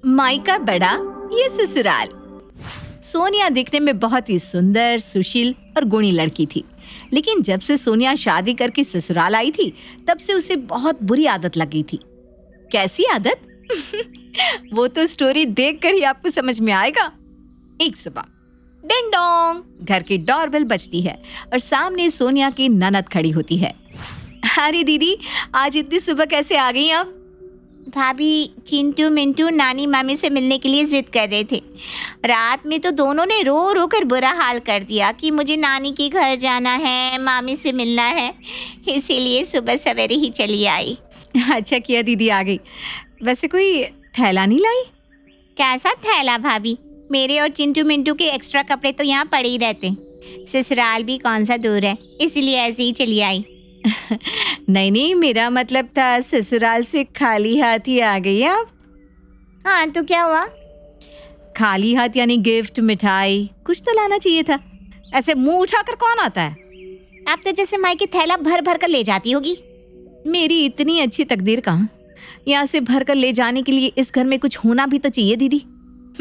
मायका बड़ा ये ससुराल। सोनिया दिखने में बहुत ही सुंदर, सुशील और गुणी लड़की थी, लेकिन जब से सोनिया शादी करके ससुराल आई थी तब से उसे बहुत बुरी आदत लग गई थी। कैसी आदत? वो तो स्टोरी देखकर ही आपको समझ में आएगा। एक सुबह डिंग डोंग घर की डोरबेल बजती है और सामने सोनिया की ननद खड़ी होती है। अरे दीदी, आज इतनी सुबह कैसे आ गई आप? भाभी, चिंटू मिंटू नानी मामी से मिलने के लिए जिद कर रहे थे। रात में तो दोनों ने रो रो कर बुरा हाल कर दिया कि मुझे नानी के घर जाना है, मामी से मिलना है, इसीलिए सुबह सवेरे ही चली आई। अच्छा किया दीदी आ गई। वैसे कोई थैला नहीं लाई? कैसा थैला भाभी, मेरे और चिंटू मिंटू के एक्स्ट्रा कपड़े तो यहाँ पड़े ही रहते। ससुराल भी कौन सा दूर है, इसलिए ऐसे ही चली आई। नहीं, मेरा मतलब था ससुराल से खाली हाथ ही आ गई आप। हाँ तो क्या हुआ? खाली हाथ यानी गिफ्ट, मिठाई कुछ तो लाना चाहिए था। ऐसे मुंह उठाकर कौन आता है? आप तो जैसे मायके थैला भर भर कर ले जाती होगी। मेरी इतनी अच्छी तकदीर कहाँ, यहाँ से भर कर ले जाने के लिए इस घर में कुछ होना भी तो चाहिए दीदी।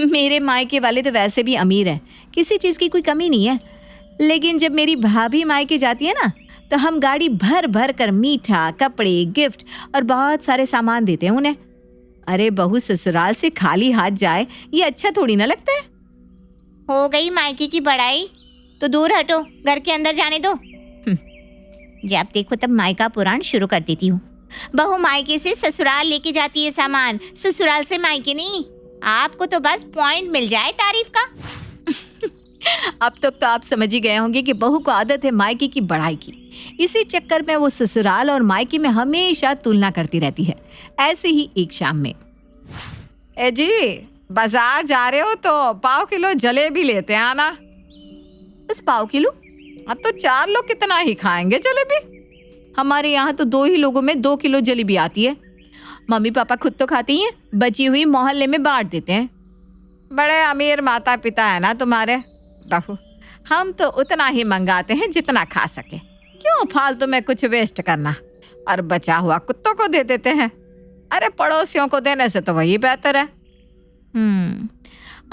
मेरे मायके वाले तो वैसे भी अमीर हैं, किसी चीज़ की कोई कमी नहीं है, लेकिन जब मेरी भाभी मायके जाती है ना तो हम गाड़ी भर भर कर मीठा, कपड़े, गिफ्ट और बहुत सारे सामान देते हैं उन्हें। अरे बहू ससुराल से खाली हाथ जाए ये अच्छा थोड़ी ना लगता है। हो गई मायके की बड़ाई, तो दूर हटो, घर के अंदर जाने दो। जब देखो तब मायका पुराण शुरू कर देती हूँ। बहू मायके से ससुराल लेके जाती है सामान, ससुराल से मायके नहीं। आपको तो बस पॉइंट मिल जाए तारीफ का। अब तक तो आप समझ ही गए होंगे कि बहू को आदत है मायके की बड़ाई की। इसी चक्कर में वो ससुराल और मायके में हमेशा तुलना करती रहती है। ऐसे ही एक शाम में, ए जी बाजार जा रहे हो तो पाव किलो जलेबी लेते हैं आना। बस पाव किलो? हाँ तो 4 लोग कितना ही खाएंगे जलेबी? हमारे यहाँ तो 2 ही लोगों में 2 किलो जलेबी आती है। मम्मी पापा खुद तो खाती हैं, बची हुई मोहल्ले में बांट देते हैं। बड़े अमीर माता पिता है ना तुम्हारे बहू, हम तो उतना ही मंगाते हैं जितना खा सके। क्यों फालतू में कुछ वेस्ट करना, और बचा हुआ कुत्तों को दे देते हैं। अरे पड़ोसियों को देने से तो वही बेहतर है।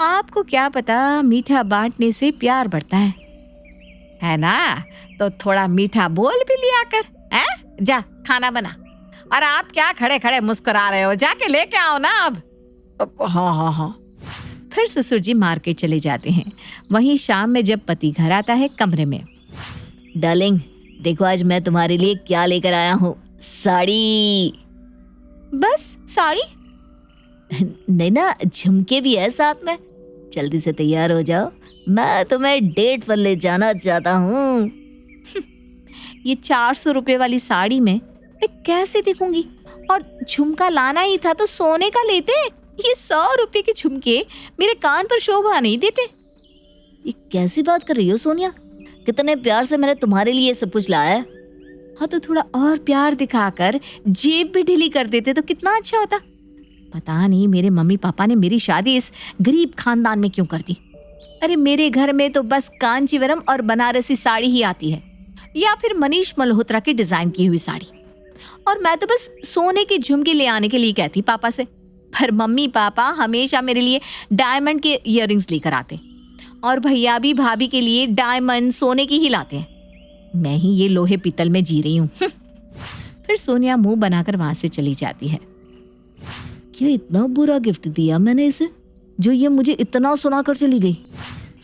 आपको क्या पता, मीठा बांटने से प्यार बढ़ता है ना? तो थोड़ा मीठा बोल भी लिया कर। हैं? जा खाना बना। और आप क्या खड़े खड़े मुस्कुरा रहे हो, जाके लेके आओ ना अब। हाँ। फिर ससुर जी मार्केट चले जाते हैं। वहीं शाम में जब पति घर आता है कमरे में, डार्लिंग देखो आज मैं तुम्हारे लिए क्या लेकर आया हूँ, साड़ी। बस साड़ी? नहीं ना, झुमके भी है साथ में। जल्दी से तैयार हो जाओ, मैं तुम्हें डेट पर ले जाना चाहता हूँ। ये 400 रुपए वाली साड़ी में मैं कैसे दिखूंगी? और झुमका लाना ही था तो सोने का लेते। ये 100 रुपए के झुमके मेरे कान पर शोभा नहीं देते। ये कैसी बात कर रही हो सोनिया? कितने प्यार से मैंने तुम्हारे लिए सब कुछ लाया है। हाँ तो थोड़ा और प्यार दिखाकर जेब भी ढीली कर देते तो कितना अच्छा होता। पता नहीं मेरे मम्मी पापा ने मेरी शादी इस गरीब खानदान में क्यों कर दी। अरे मेरे घर में तो बस कांचीवरम और बनारसी साड़ी ही आती है, या फिर मनीष मल्होत्रा की डिजाइन की हुई साड़ी। और मैं तो बस सोने के झुमके ले आने के लिए कहती पापा से, पर मम्मी पापा हमेशा मेरे लिए डायमंड के इयररिंग्स लेकर आते, और भैया भी भाभी के लिए डायमंड सोने की ही लाते हैं। मैं ही ये लोहे पीतल में जी रही हूँ। फिर सोनिया मुंह बनाकर वहां से चली जाती है। क्या इतना बुरा गिफ्ट दिया मैंने इसे, जो ये मुझे इतना सुनाकर चली गई?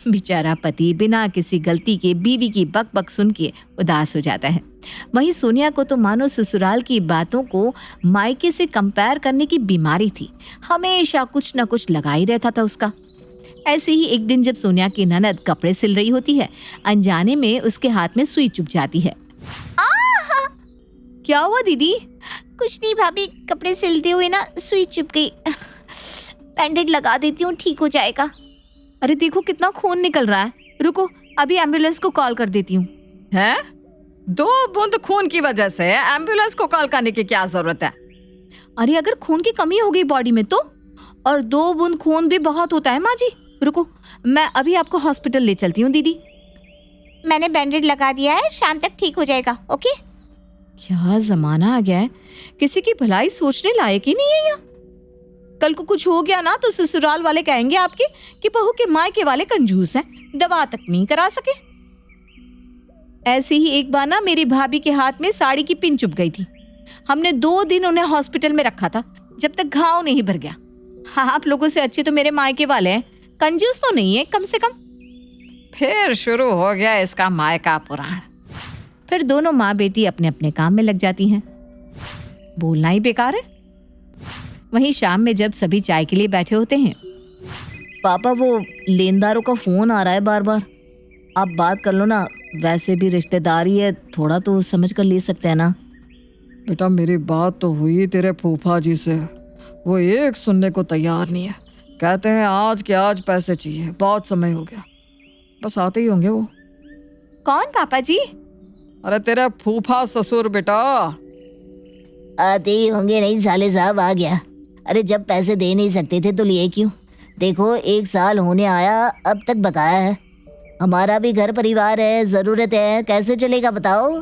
बेचारा पति बिना किसी गलती के बीवी की बक बक सुन के उदास हो जाता है। वहीं सोनिया को तो मानो ससुराल की बातों को मायके से कंपेयर करने की बीमारी थी। हमेशा कुछ न कुछ लगा ही रहता था उसका। ऐसे ही एक दिन जब सोनिया की ननद कपड़े सिल रही होती है, अनजाने में उसके हाथ में सुई चुभ जाती है। क्या हुआ दीदी? कुछ नहीं भाभी, कपड़े सिलते हुए ना सुई चुभ गई। बैंडेज लगा देती हूँ, ठीक हो जाएगा। अरे देखो कितना खून निकल रहा है, रुको अभी एम्बुलेंस को कॉल कर देती हूँ। हैं? 2 बूंद खून की वजह से एम्बुलेंस को कॉल करने की क्या जरूरत है? अरे अगर खून की कमी हो गई बॉडी में तो, और 2 बूंद खून भी बहुत होता है माँ जी। रुको मैं अभी आपको हॉस्पिटल ले चलती हूँ दीदी। मैंने बैंडेज लगा दिया है, शाम तक ठीक हो जाएगा। ओके? क्या जमाना आ गया है, किसी की भलाई सोचने लायक ही नहीं है यहाँ। कल को कुछ हो गया ना तो ससुराल वाले कहेंगे आपके कि बहू के मायके वाले कंजूस हैं, दवा तक नहीं करा सके। ऐसे ही एक बार ना मेरी भाभी के हाथ में साड़ी की पिन चुभ गई थी। हमने 2 दिन उन्हें हॉस्पिटल में रखा था जब तक घाव नहीं भर गया। हाँ, आप लोगों से अच्छे तो मेरे मायके वाले हैं, कंजूस तो नहीं है कम से कम। फिर शुरू हो गया इसका मायका पुराण। फिर दोनों माँ बेटी अपने अपने काम में लग जाती हैं, बोलना ही बेकार है। वहीं शाम में जब सभी चाय के लिए बैठे होते हैं, पापा वो लेनदारों का फोन आ रहा है बार बार, आप बात कर लो ना, वैसे भी रिश्तेदारी है, थोड़ा तो समझ कर ले सकते हैं ना। बेटा मेरी बात तो हुई तेरे फूफा जी से, वो एक सुनने को तैयार नहीं है। कहते हैं आज के आज पैसे चाहिए, बहुत समय हो गया। बस आते ही होंगे वो। कौन पापा जी? अरे तेरे फूफा ससुर बेटा। आते ही होंगे, नहीं साले साहब आ गया। अरे जब पैसे दे नहीं सकते थे तो लिए क्यों? देखो 1 साल होने आया, अब तक बकाया है। हमारा भी घर परिवार है, ज़रूरत है, कैसे चलेगा बताओ?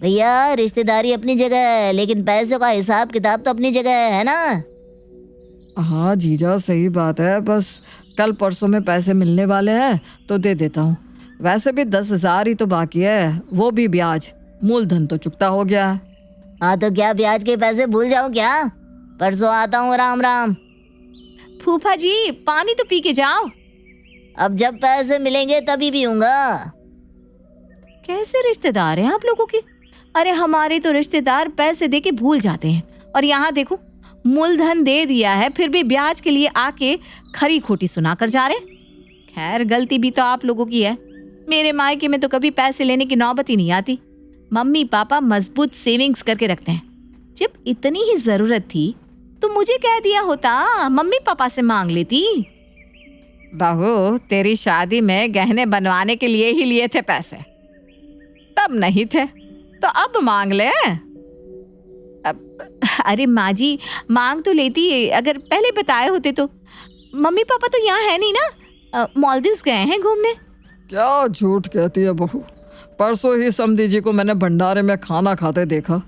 भैया रिश्तेदारी अपनी जगह है, लेकिन पैसों का हिसाब किताब तो अपनी जगह है ना। हाँ जीजा सही बात है, बस कल परसों में पैसे मिलने वाले हैं तो दे देता हूँ। वैसे भी 10,000 ही तो बाकी है, वो भी ब्याज, मूलधन तो चुकता हो गया। हाँ तो क्या ब्याज के पैसे भूल जाऊं क्या? परसों आता हूँ, राम राम। फूफा जी पानी तो पी के जाओ। अब जब पैसे मिलेंगे तभी पीऊंगा। कैसे रिश्तेदार हैं आप लोगों के? अरे हमारे तो रिश्तेदार पैसे दे के भूल जाते हैं, और यहाँ देखो मूलधन दे दिया है फिर भी ब्याज के लिए आके खरी खोटी सुना कर जा रहे। खैर गलती भी तो आप लोगों की है। मेरे मायके में तो कभी पैसे लेने की नौबत ही नहीं आती। मम्मी पापा मजबूत सेविंग्स करके रखते हैं। जब इतनी ही जरूरत थी तो मुझे कह दिया होता, मम्मी पापा से मांग लेती। बहू तेरी शादी में गहने बनवाने के लिए ही लिए थे पैसे, तब नहीं थे तो अब मांग ले। अरे माँ जी मांग तो लेती, अगर पहले बताए होते तो। मम्मी पापा तो यहाँ है नहीं ना, मालदीव्स गए हैं घूमने। क्या झूठ कहती है बहू। परसों ही समधी जी को मैंने भंडारे में खाना खाते देखा।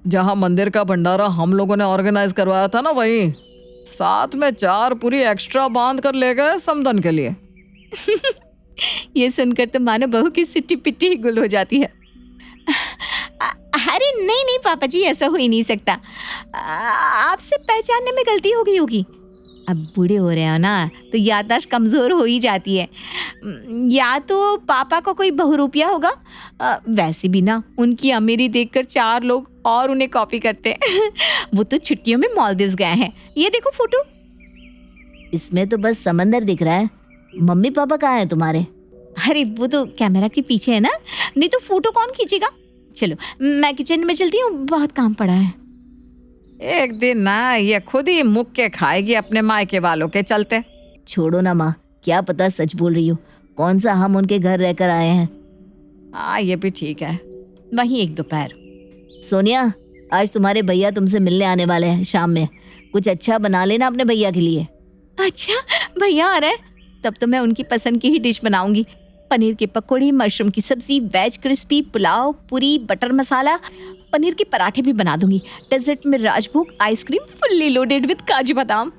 जहाँ मंदिर का भंडारा हम लोगों ने ऑर्गेनाइज करवाया था ना, वहीं साथ में 4 पूरी एक्स्ट्रा बांध कर ले गए समधन के लिए। ये सुनकर तो मानो बहू की सिट्टी पिट्टी ही गुल हो जाती है। अरे नहीं नहीं पापा जी, ऐसा हो ही नहीं सकता। आपसे पहचानने में गलती हो गई होगी। अब बूढ़े हो रहे हो ना तो याददाश्त कमज़ोर हो ही जाती है। या तो पापा को कोई बहुरूपिया होगा। वैसे भी ना उनकी अमीरी देखकर 4 लोग और उन्हें कॉपी करते हैं। वो तो छुट्टियों में मालदीव्स गए हैं। ये देखो फोटो। इसमें तो बस समंदर दिख रहा है। मम्मी पापा कहाँ हैं तुम्हारे? अरे वो तो कैमरा के पीछे है ना, नहीं तो फोटो कौन खींचेगा। चलो मैं किचन में चलती हूँ, बहुत काम पड़ा है। एक दिन ना ये खुद ही मुक के खाएगी अपने मायके वालों के चलते। छोड़ो ना माँ, क्या पता सच बोल रही हो। कौन सा हम उनके घर रहकर आए हैं। हाँ ये भी ठीक है। वहीं एक दोपहर। सोनिया आज तुम्हारे भैया तुमसे मिलने आने वाले हैं शाम में, कुछ अच्छा बना लेना अपने भैया के लिए। अच्छा भैया आ रहे हैं, तब तो मैं उनकी पसंद की ही डिश बनाऊंगी। पनीर की पकौड़ी, मशरूम की सब्जी, वेज क्रिस्पी, पुलाव, पूरी, बटर मसाला, पनीर के पराठे भी बना दूंगी। डेजर्ट में राजभोग आइसक्रीम फुल्ली लोडेड विद काजू बादाम।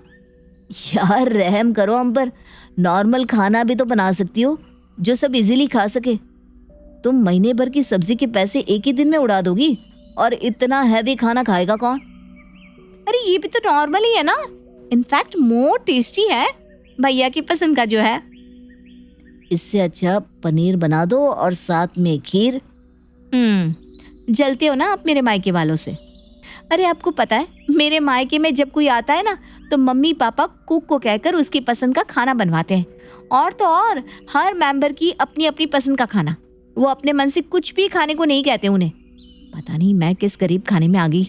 यार रहम करो हम पर, नॉर्मल खाना भी तो बना सकती हो जो सब इजीली खा सके। तुम महीने भर की सब्जी के पैसे एक ही दिन में उड़ा दोगी, और इतना हैवी खाना खाएगा कौन? अरे ये भी तो नॉर्मल ही है ना, इनफैक्ट मोर टेस्टी है भैया की पसंद का जो है। इससे अच्छा पनीर बना दो और साथ में खीर। जलते हो ना आप मेरे मायके वालों से। अरे आपको पता है मेरे मायके में जब कोई आता है ना तो मम्मी पापा कुक को कहकर उसकी पसंद का खाना बनवाते हैं। और तो और हर मेंबर की अपनी अपनी पसंद का खाना। वो अपने मन से कुछ भी खाने को नहीं कहते उन्हें। पता नहीं मैं किस गरीब खाने में आ गई।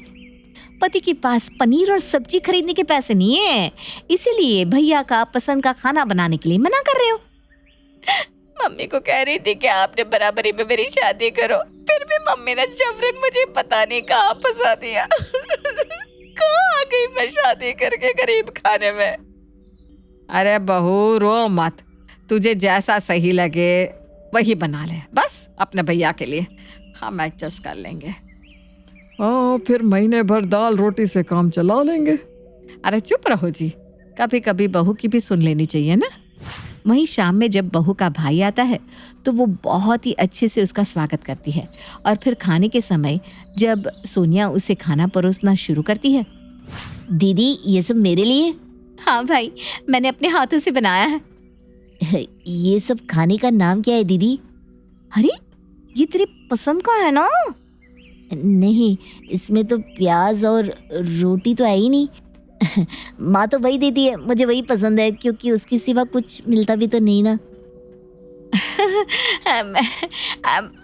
पति के पास पनीर और सब्जी खरीदने के पैसे नहीं है, इसीलिए भैया का पसंद का खाना बनाने के लिए मना कर रहे हो। मम्मी को कह रही थी कि आपने बराबरी में मेरी शादी करो, फिर भी मम्मी ने जबरन मुझे पता नहीं कहाँ फंसा दिया। कहाँ आ गई मैं शादी करके गरीब खाने में। अरे बहू रो मत, तुझे जैसा सही लगे वही बना ले बस अपने भैया के लिए। हम एडजस्ट कर लेंगे। हाँ फिर महीने भर दाल रोटी से काम चला लेंगे। अरे चुप रहो जी, कभी कभी बहू की भी सुन लेनी चाहिए ना। वहीं शाम में जब बहू का भाई आता है तो वो बहुत ही अच्छे से उसका स्वागत करती है। और फिर खाने के समय जब सोनिया उसे खाना परोसना शुरू करती है। दीदी ये सब मेरे लिए? हाँ भाई, मैंने अपने हाथों से बनाया है। ये सब खाने का नाम क्या है दीदी? अरे ये तेरी पसंद का है ना? नहीं, इसमें तो प्याज और रोटी तो है ही नहीं। माँ तो वही देती है, मुझे वही पसंद है, क्योंकि उसके सिवा कुछ मिलता भी तो नहीं ना।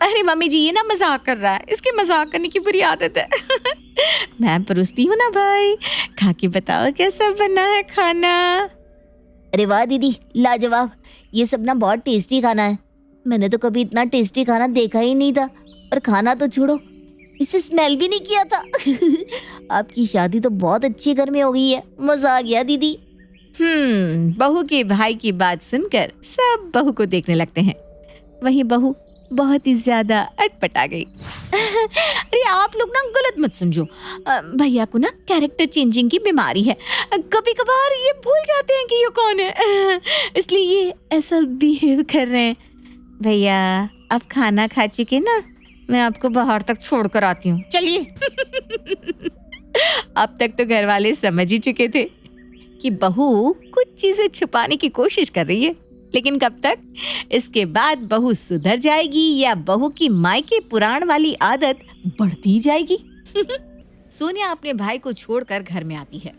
अरे मम्मी जी, ये ना मजाक कर रहा है, इसकी मजाक करने की बुरी आदत है। मैं परोसती हूँ ना भाई, खा के बताओ कैसा बना है खाना। अरे वाह दीदी, लाजवाब। ये सब ना बहुत टेस्टी खाना है। मैंने तो कभी इतना टेस्टी खाना देखा ही नहीं था। और खाना तो छोड़ो, इसे स्मेल भी नहीं किया था। आपकी शादी तो बहुत अच्छे घर में हो गई है, मजा आ गया दीदी। बहू के भाई की बात सुनकर सब बहू को देखने लगते हैं। वहीं बहू बहुत ही ज्यादा अटपटा गई। अरे आप लोग ना गलत मत समझो, भैया को ना कैरेक्टर चेंजिंग की बीमारी है। कभी कभार ये भूल जाते हैं कि ये कौन है, इसलिए ये ऐसा बिहेव कर रहे हैं। भैया अब खाना खा चुके ना, मैं आपको बाहर तक छोड़ कर आती हूँ, चलिए। अब तक तो घर वाले समझ ही चुके थे कि बहू कुछ चीजें छुपाने की कोशिश कर रही है, लेकिन कब तक? इसके बाद बहू सुधर जाएगी या बहू की मायके पुराण वाली आदत बढ़ती जाएगी? सोनिया अपने भाई को छोड़कर घर में आती है।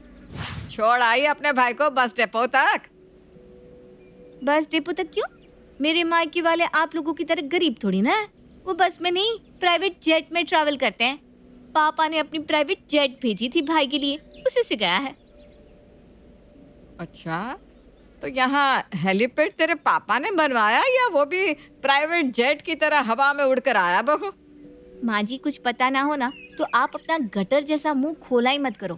छोड़ आई अपने भाई को बस डिपो तक। बस डिपो तक क्यों? मेरे मायके वाले आप लोगों की तरह गरीब थोड़ी ना है। वो बस में नहीं, प्राइवेट जेट में ट्रैवल करते हैं। पापा ने अपनी प्राइवेट जेट भेजी थी भाई के लिए, उसी से गया है। अच्छा, तो यहाँ हेलीपैड तेरे पापा ने बनवाया या वो भी प्राइवेट जेट की तरह हवा में उड़कर आया बहू? माँ जी, कुछ पता ना हो ना तो आप अपना गटर जैसा मुंह खोला ही मत करो।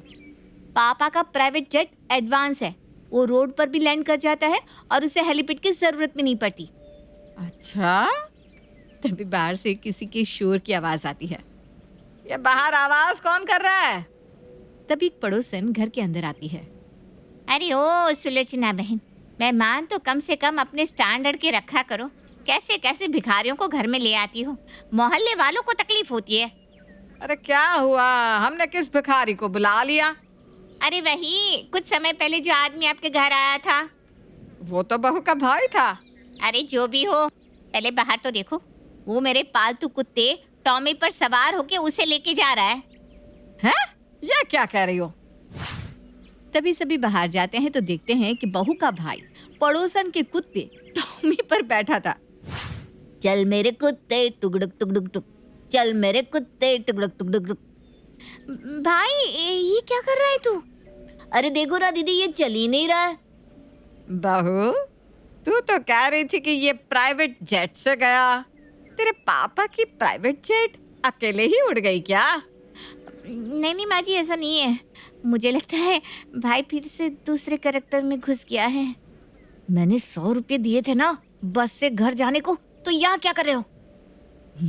पापा का प्राइवेट जेट एडवांस है, वो रोड पर भी लैंड कर जाता है और उसे हेलीपैड की जरूरत भी नहीं पड़ती। अच्छा, तभी बाहर से किसी के शोर की आवाज आती है। ये बाहर आवाज कौन कर रहा है? तभी एक पड़ोसन घर के अंदर आती है। अरे ओ सुलोचना बहन, मेहमान तो कम से कम अपने स्टैंडर्ड के रखा करो। कैसे कैसे भिखारियों को घर में ले आती हो, मोहल्ले वालों को तकलीफ होती है। अरे क्या हुआ, हमने किस भिखारी को बुला लिया? अरे वही कुछ समय पहले जो आदमी आपके घर आया था। वो तो बहू का भाई था। अरे जो भी हो, पहले बाहर तो देखो। वो मेरे पालतू कुत्ते टॉमी पर सवार होके उसे लेके जा रहा है। हैं? ये क्या कह रही हो? तभी सभी बाहर जाते हैं तो देखते हैं कि बहू का भाई पड़ोसन के कुत्ते टॉमी पर बैठा था। चल मेरे कुत्ते टुकड़ुक टुकड़ुक टुक, चल मेरे कुत्ते टुकड़ुक टुकड़ुक टुक। भाई ये क्या कर रहा है तू? अरे देखो ना दीदी, ये चल ही नहीं रहा है। बहू, तू तो कह रही थी कि ये प्राइवेट जेट से गया। तेरे पापा की प्राइवेट जेट अकेले ही उड़ गई क्या? नहीं माँ जी, ऐसा नहीं है। मुझे लगता है भाई फिर से दूसरे कैरेक्टर में घुस गया है। मैंने 100 रुपये दिए थे ना बस से घर जाने को, तो यहाँ क्या कर रहे हो?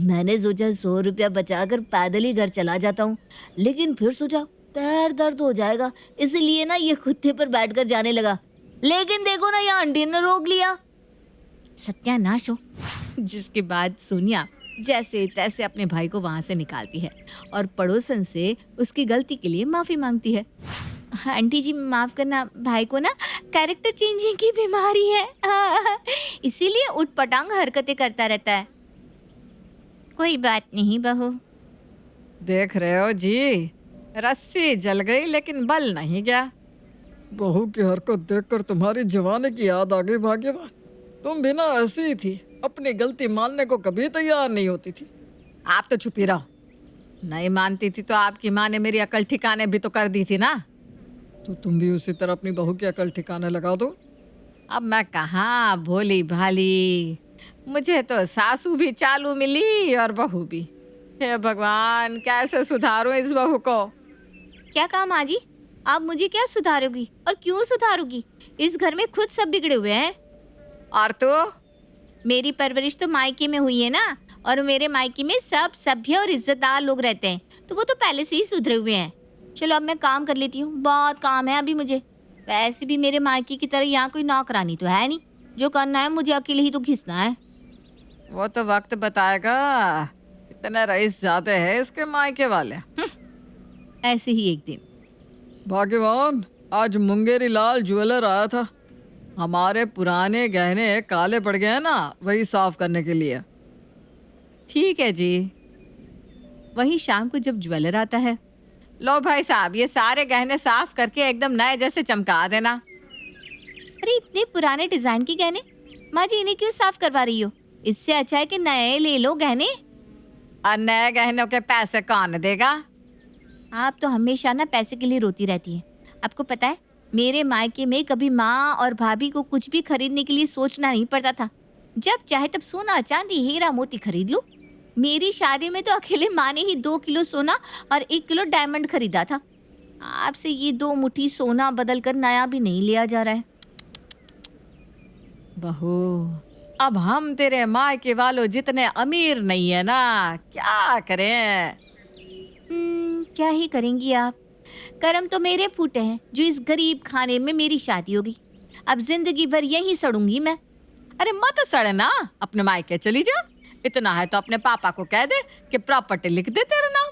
मैंने सोचा 100 रुपया बचाकर पैदल ही घर चला जाता हूँ, लेकिन फिर सोचा पैर दर्द हो जाएगा, इसलिए ना ये कुत्ते पर बैठकर जाने लगा। लेकिन देखो ना, यहाँ आंटी ने रोक लिया। सत्यानाश हो। जिसके बाद सोनिया जैसे तैसे अपने भाई को वहां से निकालती है और पड़ोसन से उसकी गलती के लिए माफी मांगती है। आंटी जी माफ करना, भाई को ना कैरेक्टर चेंजिंग की बीमारी है, इसीलिए उटपटांग हरकतें करता रहता है। कोई बात नहीं बहू। देख रहे हो जी, रस्सी जल गई लेकिन बल नहीं गया। बहू की हरकत देखकर तुम्हारी जवानी की याद आ गई भाग्यवान। तुम भी ना ऐसी ही थी, अपनी गलती मानने को कभी तैयार नहीं होती थी। आप तो चुप ही रहो। नहीं मानती थी तो आपकी माँ ने मेरी अकल ठिकाने भी तो कर दी थी ना। तो तुम भी उसी तरह अपनी बहू की अकल ठिकाने लगा दो। अब मैं कहाँ भोली भाली, मुझे तो सासू भी चालू मिली और बहू भी। हे भगवान, कैसे सुधारूं इस बहू को? क्या कहा माँ जी? आप मुझे क्या सुधारोगी और क्यों सुधारोगी? इस घर में खुद सब बिगड़े हुए हैं। और तो मेरी परवरिश तो मायके में हुई है ना, और मेरे मायके में सब सभ्य और इज्जतदार लोग रहते हैं, तो वो तो पहले से ही सुधरे हुए हैं। चलो अब मैं काम कर लेती हूँ, बहुत काम है अभी मुझे। वैसे भी मेरे मायके की तरह यहाँ कोई नौकरानी तो है नहीं, जो करना है मुझे अकेले ही तो घिसना है। वो तो वक्त बताएगा। इतने रईस जाते हैं इसके मायके वाले। ऐसे ही एक दिन भाग्यवान, आज मुंगेरी लाल ज्वेलर आया था। हमारे पुराने गहने काले पड़ गए हैं ना, वही साफ करने के लिए। ठीक है जी। वही शाम को जब ज्वेलर आता है, लो भाई साहब, ये सारे गहने साफ करके एकदम नए जैसे चमका देना। अरे इतने पुराने डिजाइन के गहने, माँ जी इन्हें क्यों साफ करवा रही हो? इससे अच्छा है कि नए ले लो गहने। और नए गहनों के पैसे कौन देगा? आप तो हमेशा ना पैसे के लिए रोती रहती है। आपको पता है, मेरे मायके में कभी माँ और भाभी को कुछ भी खरीदने के लिए सोचना नहीं पड़ता था। जब चाहे तब सोना चांदी हीरा मोती खरीद लो। मेरी शादी में तो अकेले माँ ने ही 2 किलो सोना और 1 किलो डायमंड खरीदा था। आपसे ये 2 मुट्ठी सोना बदल कर नया भी नहीं लिया जा रहा है। बहू, अब हम तेरे मायके वालों जितने अमीर नहीं है ना, क्या करें? क्या ही करेंगी आप? कर्म तो मेरे फूटे हैं जो इस गरीब खाने में मेरी शादी होगी। अब जिंदगी भर यहीं सड़ूंगी मैं। अरे मत सड़ना, अपने मायके चली जा। इतना है तो अपने पापा को कह दे कि प्रॉपर्टी लिख दे तेरा नाम।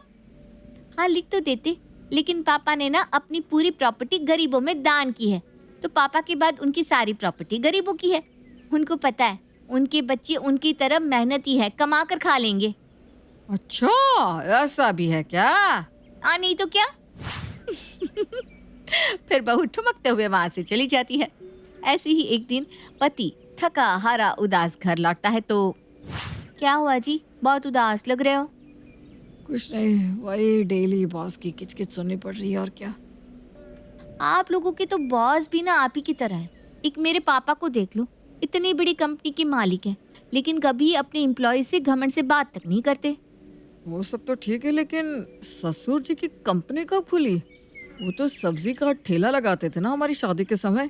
हाँ लिख तो देते, लेकिन पापा ने ना अपनी पूरी प्रॉपर्टी गरीबों में दान की है, तो पापा के बाद उनकी सारी प्रॉपर्टी गरीबों की है। उनको पता है उनके बच्चे उनकी तरह मेहनती है, कमा कर खा लेंगे। अच्छा, ऐसा भी है क्या? नहीं तो क्या। फिर बहू ठुमकते हुए वहां से चली जाती है। ऐसे ही एक दिन पति थका हारा उदास घर लौटता है तो क्या हुआ जी, बहुत उदास लग रहे हो? कुछ नहीं, वही डेली बॉस की किचकिच सुननी पड़ रही है और क्या। आप लोगों के तो बॉस भी ना आप ही की तरह है। एक मेरे पापा को देख लो, इतनी बड़ी कंपनी के मालिक है, लेकिन कभी अपने एम्प्लॉय से घमंड से बात तक नहीं करते। वो सब तो ठीक है, लेकिन ससुर जी की कंपनी कब खुली? वो तो सब्जी का ठेला लगाते थे ना हमारी शादी के समय।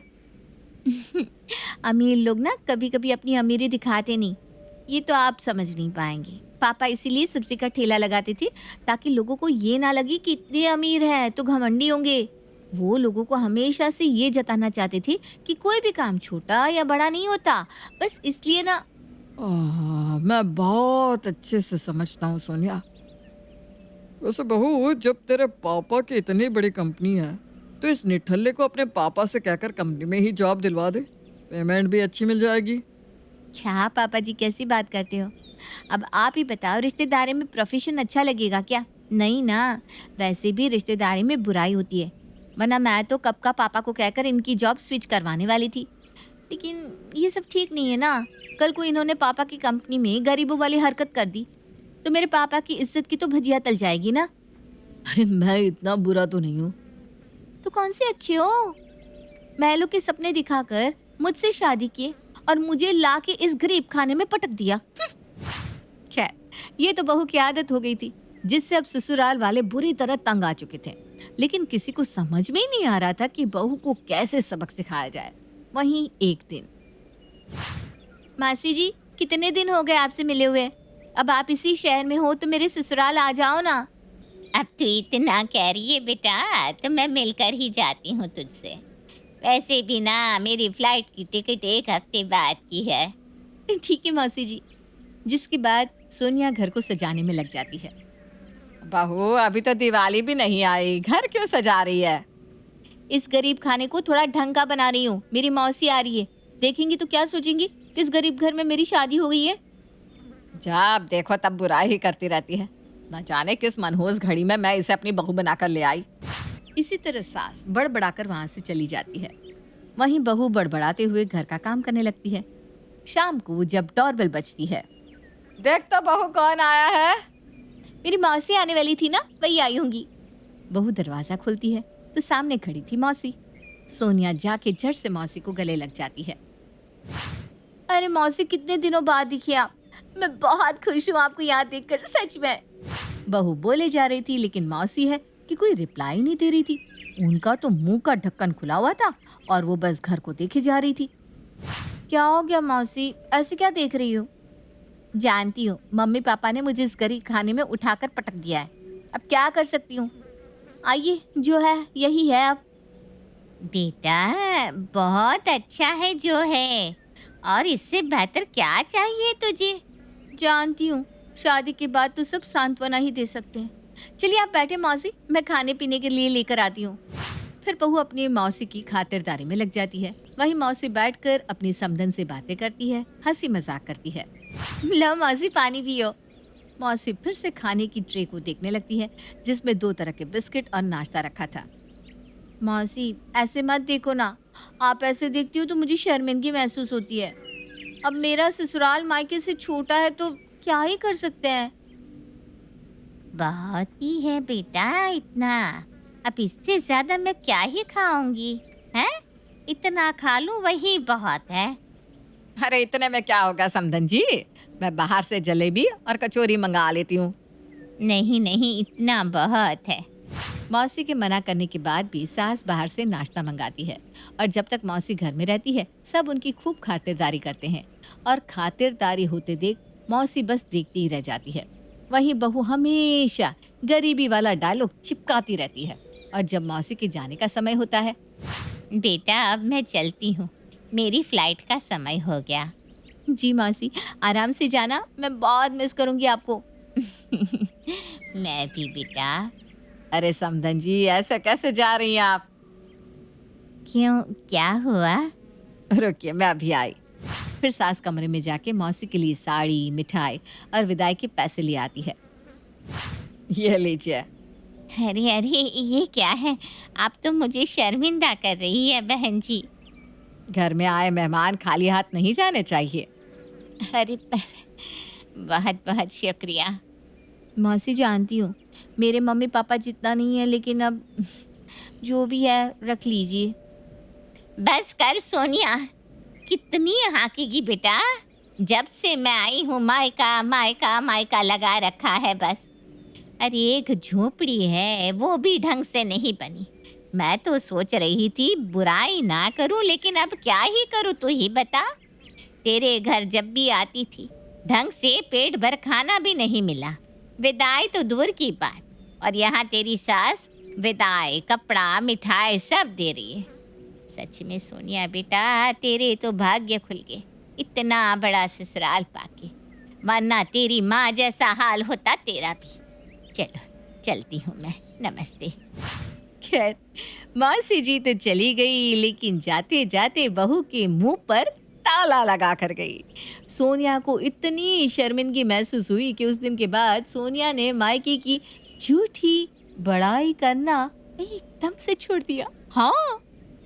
अमीर लोग ना कभी कभी अपनी अमीरी दिखाते नहीं, ये तो आप समझ नहीं पाएंगे। पापा इसीलिए सब्जी का ठेला लगाते थे ताकि लोगों को ये ना लगे कि इतने अमीर हैं तो घमंडी होंगे। वो लोगों को हमेशा से ये जताना चाहते थे कि कोई भी काम छोटा या बड़ा नहीं होता, बस इसलिए ना। मैं बहुत अच्छे से समझता हूँ सोनिया। वैसे बहू, जब तेरे पापा की इतनी बड़ी कंपनी है तो इस निठल्ले को अपने पापा से कहकर कंपनी में ही जॉब दिलवा दे, पेमेंट भी अच्छी मिल जाएगी। क्या पापा जी कैसी बात करते हो? अब आप ही बताओ, रिश्तेदारी में प्रोफेशन अच्छा लगेगा क्या? नहीं ना, वैसे भी रिश्तेदारी में बुराई होती है, वरना मैं तो कब का पापा को कहकर इनकी जॉब स्विच करवाने वाली थी। लेकिन ये सब ठीक नहीं है ना। कल को इन्होंने पापा की कंपनी में गरीबों वाली हरकत कर दी तो मेरे पापा की इज्जत की तो भजिया तल जाएगी ना। अरे मैं इतना बुरा तो नहीं हूँ। तो कौन से अच्छे हो? महलों के सपने दिखाकर मुझसे शादी किए और मुझे ला के इस गरीब खाने में पटक दिया। खैर, ये तो बहू की आदत हो गई थी, जिससे अब ससुराल वाले बुरी तरह तंग आ चुके थे। लेकिन किसी को समझ में ही नहीं आ रहा था कि बहू को कैसे सबक सिखाया जाए। वहीं एक दिन, मासी जी कितने दिन हो गए आपसे मिले हुए? अब आप इसी शहर में हो तो मेरे ससुराल आ जाओ ना। अब तू इतना कह रही है बेटा, तो मैं मिलकर ही जाती हूँ तुझसे। वैसे भी ना मेरी फ्लाइट की टिकट 1 हफ्ते बाद की है। ठीक है मौसी जी। जिसके बाद सोनिया घर को सजाने में लग जाती है। बहू, अभी तो दिवाली भी नहीं आई, घर क्यों सजा रही है? इस गरीब खाने को थोड़ा ढंग का बना रही हूँ। मेरी मौसी आ रही है, देखेंगी तो क्या सोचेंगी, किस गरीब घर में मेरी शादी हो गई है। जब देखो तब बुराई ही करती रहती है। न जाने किस मनहूस घड़ी में मैं इसे अपनी बहू बनाकर ले आई। इसी तरह सास बड़बड़ाकर वहां से चली जाती है। वहीं बहू बड़बड़ाते हुए घर का काम करने लगती है। शाम को जब डोरबेल बजती है, देख तो बहू कौन आया है। मेरी मौसी आने वाली थी ना, वही आई होंगी। बहू दरवाजा खोलती है तो सामने खड़ी थी मौसी। सोनिया जाके झट से मौसी को गले लग जाती है। अरे मौसी, कितने दिनों बाद दिखी आप। मैं बहुत खुश हूँ आपको यहाँ देखकर, सच में। बहू बोले जा रही थी, लेकिन मौसी है कि कोई रिप्लाई नहीं दे रही थी। उनका तो मुंह का ढक्कन खुला हुआ था और वो बस घर को देखे जा रही थी। क्या हो गया मौसी, ऐसे क्या देख रही हो? जानती हो, मम्मी पापा ने मुझे इस गरीब खाने में उठाकर पटक दिया है। अब क्या कर सकती हूँ? आइए, जो है यही है अब। बेटा बहुत अच्छा है जो है, और इससे बेहतर क्या चाहिए तुझे? जानती हूँ, शादी के बाद तो सब सांत्वना ही दे सकते हैं। चलिए आप बैठे मौसी, मैं खाने पीने के लिए लेकर आती हूँ। फिर बहू अपनी मौसी की खातिरदारी में लग जाती है। वहीं मौसी बैठकर अपनी समधन से बातें करती है, हंसी मजाक करती है। लो मौसी, पानी पियो। मौसी फिर से खाने की ट्रे को देखने लगती है, जिसमें 2 तरह के बिस्किट और नाश्ता रखा था। मौसी ऐसे मत देखो ना, आप ऐसे देखती हो तो मुझे शर्मिंदगी महसूस होती है। अब मेरा ससुराल मायके से छोटा है तो क्या ही कर सकते हैं। बहुत ही है बेटा इतना, अब इससे ज्यादा मैं क्या ही खाऊंगी? हैं? इतना खा लूं वही बहुत है। अरे इतने में क्या होगा समधन जी, मैं बाहर से जलेबी और कचौरी मंगा लेती हूँ। नहीं नहीं, इतना बहुत है। मौसी के मना करने के बाद भी सास बाहर से नाश्ता मंगाती है, और जब तक मौसी घर में रहती है सब उनकी खूब खातिरदारी करते हैं, और खातिरदारी होते देख मौसी बस देखती ही रह जाती है। वहीं बहू हमेशा गरीबी वाला डायलॉग चिपकाती रहती है, और जब मौसी के जाने का समय होता है, बेटा अब मैं चलती हूँ, मेरी फ्लाइट का समय हो गया। जी मौसी, आराम से जाना, मैं बहुत मिस करूंगी आपको। मैं भी बेटा। अरे समधन जी, ऐसे कैसे जा रही हैं आप? क्यों, क्या हुआ? रुकिए, मैं अभी आई। फिर सास कमरे में जाके मौसी के लिए साड़ी, मिठाई और विदाई के पैसे ले आती है। ये लीजिए। अरे अरे, ये क्या है? आप तो मुझे शर्मिंदा कर रही है बहन जी। घर में आए मेहमान खाली हाथ नहीं जाने चाहिए। अरे पर बहुत बहुत शुक्रिया। मौसी जानती हूँ मेरे मम्मी पापा जितना नहीं है, लेकिन अब जो भी है रख लीजिए। बस कर सोनिया, कितनी हाकेगी बेटा? जब से मैं आई हूँ मायका मायका मायका लगा रखा है बस। अरे एक झोपड़ी है, वो भी ढंग से नहीं बनी। मैं तो सोच रही थी बुराई ना करूं, लेकिन अब क्या ही करूं तू ही बता। तेरे घर जब भी आती थी ढंग से पेट भर खाना भी नहीं मिला, विदाई तो दूर की बात, और यहाँ तेरी सास विदाई, कपड़ा, मिठाई सब दे रही है। सच में सोनिया बेटा, तेरे तो भाग्य खुल गए इतना बड़ा ससुराल पाके, वरना तेरी माँ जैसा हाल होता तेरा भी। चलो चलती हूँ मैं, नमस्ते। खैर मौसी जी तो चली गई, लेकिन जाते जाते बहू के मुंह पर ताला लगा कर गई। सोनिया को इतनी शर्मिंदगी महसूस हुई कि उस दिन के बाद सोनिया ने मायके की झूठी बड़ाई करना एकदम से छोड़ दिया। हाँ,